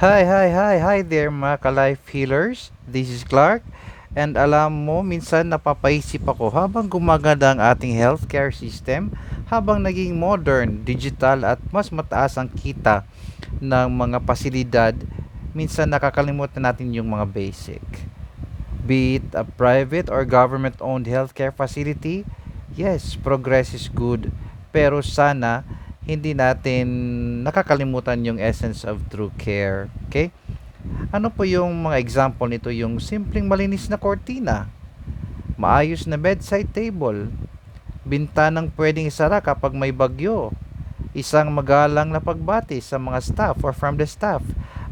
Hi there mga ka-life healers. This is Clark. And alam mo, minsan napapaisip ako habang gumaganda ang ating healthcare system, habang naging modern, digital at mas mataas ang kita ng mga pasilidad, minsan nakakalimutan natin yung mga basic. Be it a private or government-owned healthcare facility, yes, progress is good. Pero sana hindi natin nakakalimutan yung essence of true care. Okay? Ano po yung mga example nito? Yung simpleng malinis na kortina, maayos na bedside table, bintanang pwedeng isara kapag may bagyo, isang magalang na pagbati sa mga staff or from the staff,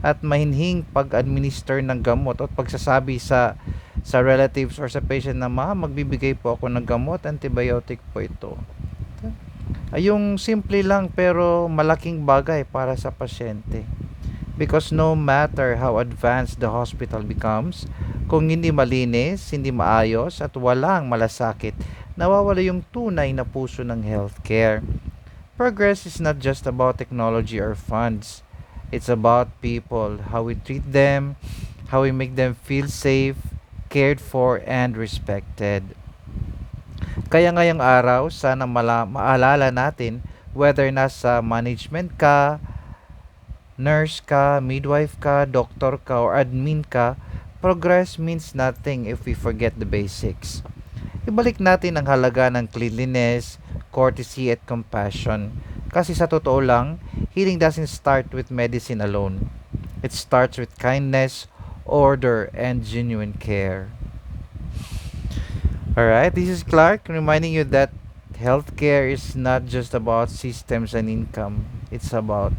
at mahinhing pag-administer ng gamot at pagsasabi sa relatives or sa patient na magbibigay po ako ng gamot, antibiotic po ito. Ay yung simple lang pero malaking bagay para sa pasyente. Because no matter how advanced the hospital becomes, kung hindi malinis, hindi maayos at walang malasakit, nawawala yung tunay na puso ng healthcare. Progress is not just about technology or funds. It's about people, how we treat them, how we make them feel safe, cared for, and respected. Kaya ngayong araw, sana maalala natin whether nasa management ka, nurse ka, midwife ka, doktor ka, or admin ka, progress means nothing if we forget the basics. Ibalik natin ang halaga ng cleanliness, courtesy, at compassion. Kasi sa totoo lang, healing doesn't start with medicine alone. It starts with kindness, order, and genuine care. Alright, this is Clark reminding you that healthcare is not just about systems and income. It's about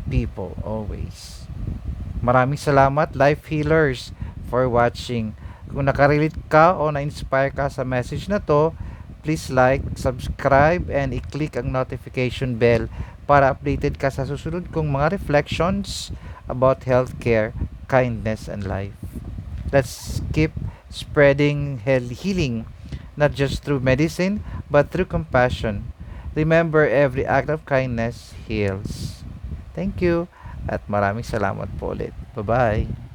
people always. Maraming salamat, life healers, for watching. Kung nakarelate ka o na-inspire ka sa message na to, please like, subscribe, and i-click ang notification bell para updated ka sa susunod kong mga reflections about healthcare, kindness, and life. Let's keep spreading healing, not just through medicine, but through compassion. Remember, every act of kindness heals. Thank you at maraming salamat po ulit. Bye-bye.